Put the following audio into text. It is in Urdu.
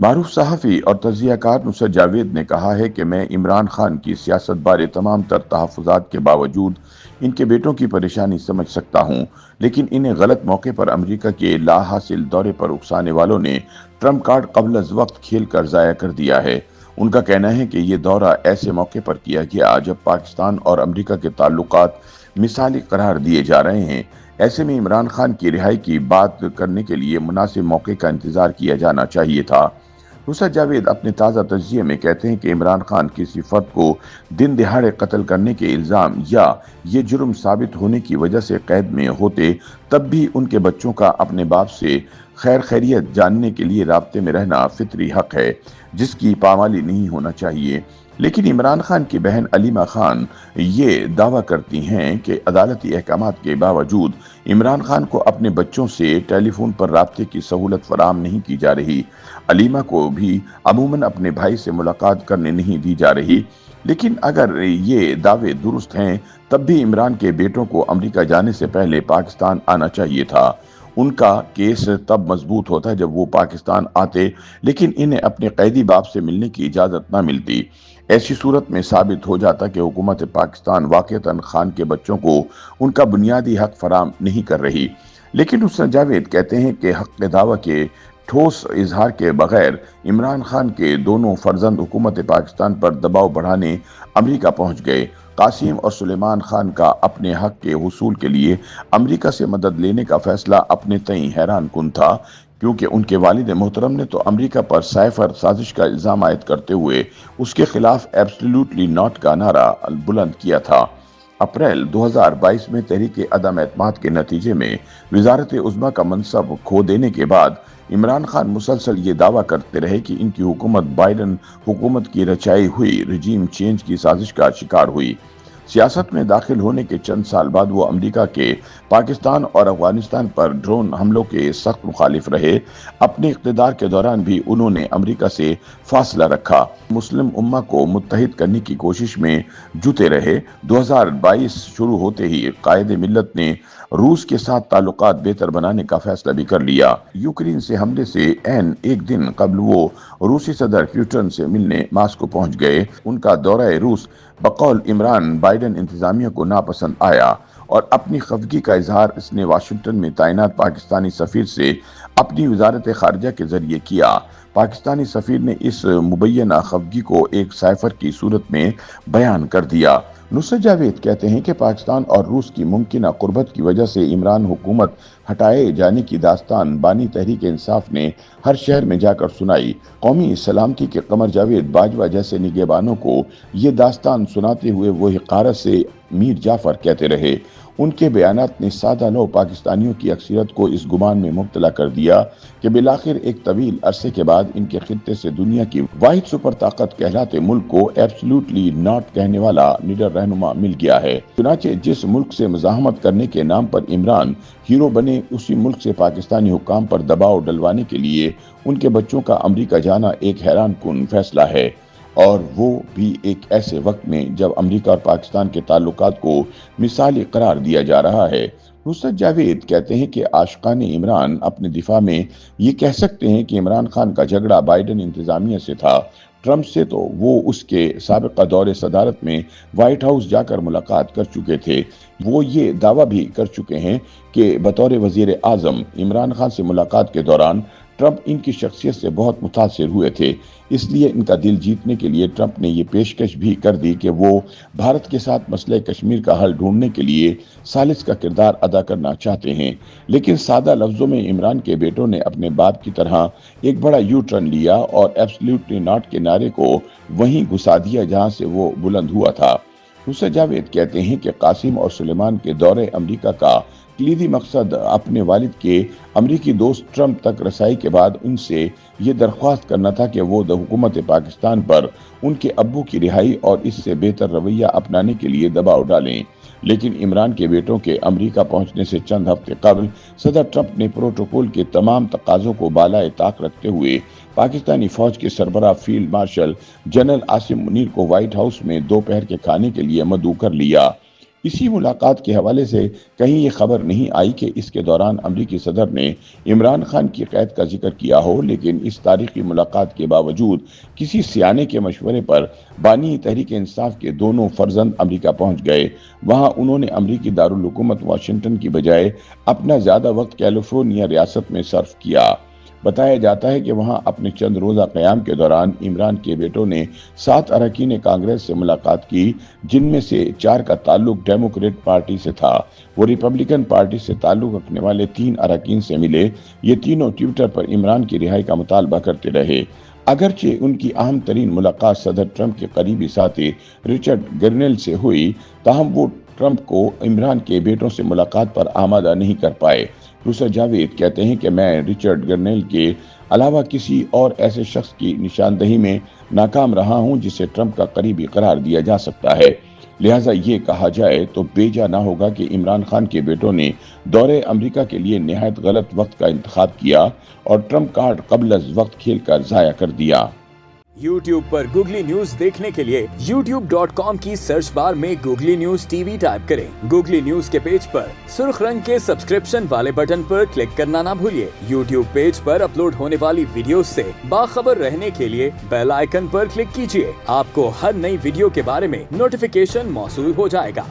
معروف صحافی اور تجزیہ کار نصرت جاوید نے کہا ہے کہ میں عمران خان کی سیاست بارے تمام تر تحفظات کے باوجود ان کے بیٹوں کی پریشانی سمجھ سکتا ہوں، لیکن انہیں غلط موقع پر امریکہ کے لا حاصل دورے پر اکسانے والوں نے ٹرمپ کارڈ قبل از وقت کھیل کر ضائع کر دیا ہے۔ ان کا کہنا ہے کہ یہ دورہ ایسے موقع پر کیا گیا جب پاکستان اور امریکہ کے تعلقات مثالی قرار دیے جا رہے ہیں۔ ایسے میں عمران خان کی رہائی کی بات کرنے کے لیے مناسب موقع کا انتظار کیا جانا چاہیے تھا۔ نصرت جاوید اپنے تازہ تجزیے میں کہتے ہیں کہ عمران خان کسی فرد کو دن دہاڑے قتل کرنے کے الزام یا یہ جرم ثابت ہونے کی وجہ سے قید میں ہوتے، تب بھی ان کے بچوں کا اپنے باپ سے خیر خیریت جاننے کے لیے رابطے میں رہنا فطری حق ہے، جس کی پامالی نہیں ہونا چاہیے۔ لیکن عمران خان کی بہن علیمہ خان یہ دعویٰ کرتی ہیں کہ عدالتی احکامات کے باوجود عمران خان کو اپنے بچوں سے ٹیلی فون پر رابطے کی سہولت فراہم نہیں کی جا رہی۔ علیمہ کو بھی عموماً اپنے بھائی سے ملاقات کرنے نہیں دی جا رہی۔ لیکن اگر یہ دعوے درست ہیں، تب بھی عمران کے بیٹوں کو امریکہ جانے سے پہلے پاکستان آنا چاہیے تھا۔ ان کا کیس تب مضبوط ہوتا جب وہ پاکستان آتے، لیکن انہیں اپنے قیدی باپ سے ملنے کی اجازت نہ ملتی۔ ایسی صورت میں ثابت ہو جاتا کہ حکومت پاکستان واقعتاً خان کے بچوں کو ان کا بنیادی حق فراہم نہیں کر رہی۔ لیکن نصرت جاوید کہتے ہیں کہ حق دعویٰ کے ٹھوس اظہار کے بغیر عمران خان کے دونوں فرزند حکومت پاکستان پر دباؤ بڑھانے امریکہ پہنچ گئے۔ قاسم اور سلیمان خان کا اپنے حق کے حصول کے لیے امریکہ سے مدد لینے کا فیصلہ اپنے تئیں حیران کن تھا، کیونکہ ان کے والد محترم نے تو امریکہ پر سائفر سازش کا الزام عائد کرتے ہوئے اس کے خلاف ایبسلیوٹلی ناٹ کا نعرہ بلند کیا تھا۔ اپریل 2022 میں تحریک عدم اعتماد کے نتیجے میں وزارت عظمیٰ کا منصب کھو دینے کے بعد عمران خان مسلسل یہ دعویٰ کرتے رہے کہ ان کی حکومت بائیڈن حکومت کی رچائی ہوئی رجیم چینج کی سازش کا شکار ہوئی۔ سیاست میں داخل ہونے کے چند سال بعد وہ امریکہ کے پاکستان اور افغانستان پر ڈرون حملوں کے سخت مخالف رہے۔ اپنے اقتدار کے دوران بھی انہوں نے امریکہ سے فاصلہ رکھا، مسلم امہ کو متحد کرنے کی کوشش میں جٹے رہے۔ 2022 شروع ہوتے ہی قائد ملت نے روس کے ساتھ تعلقات بہتر بنانے کا فیصلہ بھی کر لیا۔ یوکرین سے حملے سے عین ایک دن قبل وہ روسی صدر پوٹن سے ملنے ماسکو پہنچ گئے۔ ان کا دورہ روس بقول عمران بائیڈن انتظامیہ کو ناپسند آیا اور اپنی خفگی کا اظہار اس نے واشنگٹن میں تعینات پاکستانی سفیر سے اپنی وزارت خارجہ کے ذریعے کیا۔ پاکستانی سفیر نے اس مبینہ خفگی کو ایک سائفر کی صورت میں بیان کر دیا۔ نصرت جاوید کہتے ہیں کہ پاکستان اور روس کی ممکنہ قربت کی وجہ سے عمران حکومت ہٹائے جانے کی داستان بانی تحریک انصاف نے ہر شہر میں جا کر سنائی۔ قومی سلامتی کے قمر جاوید باجوہ جیسے نگہبانوں کو یہ داستان سناتے ہوئے وہ حقارت سے میر جعفر کہتے رہے۔ ان کے بیانات نے سادہ لو پاکستانیوں کی اکثریت کو اس گمان میں مبتلا کر دیا کہ بالآخر ایک طویل عرصے کے بعد ان کے خطے سے دنیا کی واحد سپر طاقت کہلاتے ملک کو ایبسلیوٹلی ناٹ کہنے والا نڈر رہنما مل گیا ہے۔ چنانچہ جس ملک سے مزاحمت کرنے کے نام پر عمران ہیرو بنے، اسی ملک سے پاکستانی حکام پر دباؤ ڈلوانے کے لیے ان کے بچوں کا امریکہ جانا ایک حیران کن فیصلہ ہے، اور وہ بھی ایک ایسے وقت میں جب امریکہ اور پاکستان کے تعلقات کو مثالی قرار دیا جا رہا ہے۔ نصرت جاوید کہتے ہیں کہ عاشقان عمران اپنے دفاع میں یہ کہہ سکتے ہیں کہ عمران خان کا جھگڑا بائیڈن انتظامیہ سے تھا۔ ٹرمپ سے تو وہ اس کے سابقہ دور صدارت میں وائٹ ہاؤس جا کر ملاقات کر چکے تھے۔ وہ یہ دعویٰ بھی کر چکے ہیں کہ بطور وزیر اعظم عمران خان سے ملاقات کے دوران ٹرمپ ان کی شخصیت سے بہت متاثر ہوئے تھے، اس لیے ان کا دل جیتنے کے لیے ٹرمپ نے یہ پیشکش بھی کر دی کہ وہ بھارت کے ساتھ مسئلہ کشمیر کا حل ڈھونڈنے کے لیے ثالث کا کردار ادا کرنا چاہتے ہیں۔ لیکن سادہ لفظوں میں عمران کے بیٹوں نے اپنے باپ کی طرح ایک بڑا یو ٹرن لیا اور ایبسلیوٹلی ناٹ کے نعرے کو وہیں گھسا دیا جہاں سے وہ بلند ہوا تھا۔ نصرت جاوید کہتے ہیں کہ قاسم اور سلیمان کے دورے امریکہ کا کلیدی مقصد اپنے والد کے امریکی دوست ٹرمپ تک رسائی کے بعد ان سے یہ درخواست کرنا تھا کہ وہ حکومت پاکستان پر ان کے ابو کی رہائی اور اس سے بہتر رویہ اپنانے کے لیے دباؤ ڈالیں۔ لیکن عمران کے بیٹوں کے امریکہ پہنچنے سے چند ہفتے قبل صدر ٹرمپ نے پروٹوکول کے تمام تقاضوں کو بالائے طاق رکھتے ہوئے پاکستانی فوج کے سربراہ field marshal general Asim Munir کو وائٹ ہاؤس میں دوپہر کے کھانے کے لیے مدعو کر لیا۔ اسی ملاقات کے حوالے سے کہیں یہ خبر نہیں آئی کہ اس کے دوران امریکی صدر نے عمران خان کی قید کا ذکر کیا ہو، لیکن اس تاریخی ملاقات کے باوجود کسی سیانے کے مشورے پر بانی تحریک انصاف کے دونوں فرزند امریکہ پہنچ گئے۔ وہاں انہوں نے امریکی دارالحکومت واشنگٹن کی بجائے اپنا زیادہ وقت کیلیفورنیا ریاست میں صرف کیا۔ بتایا جاتا ہے کہ وہاں اپنے چند روزہ قیام کے دوران عمران کے بیٹوں نے 7 اراکین کانگریس سے ملاقات کی، جن میں سے 4 کا تعلق ڈیموکریٹ پارٹی سے تھا۔ وہ ریپبلکن پارٹی سے تعلق رکھنے والے 3 اراکین سے ملے۔ یہ تینوں ٹویٹر پر عمران کی رہائی کا مطالبہ کرتے رہے۔ اگرچہ ان کی اہم ترین ملاقات صدر ٹرمپ کے قریبی ساتھی رچرڈ گرنیل سے ہوئی، تاہم وہ ٹرمپ کو عمران کے بیٹوں سے ملاقات پر آمادہ نہیں کر پائے۔ پروفیسر جاوید کہتے ہیں کہ میں رچرڈ گرنیل کے علاوہ کسی اور ایسے شخص کی نشاندہی میں ناکام رہا ہوں جسے ٹرمپ کا قریبی قرار دیا جا سکتا ہے، لہٰذا یہ کہا جائے تو بیجا نہ ہوگا کہ عمران خان کے بیٹوں نے دورے امریکہ کے لیے نہایت غلط وقت کا انتخاب کیا اور ٹرمپ کارڈ قبل از وقت کھیل کر ضائع کر دیا۔ YouTube پر گوگلی نیوز دیکھنے کے لیے youtube.com کی سرچ بار میں googly news T V type کریں۔ گوگلی نیوز کے پیج پر سرخ رنگ کے سبسکرپشن والے بٹن پر کلک کرنا نہ بھولیے۔ YouTube پیج پر اپلوڈ ہونے والی ویڈیوز سے باخبر رہنے کے لیے بیل آئیکن پر کلک کیجیے۔ آپ کو ہر نئی ویڈیو کے بارے میں نوٹیفیکیشن موصول ہو جائے گا۔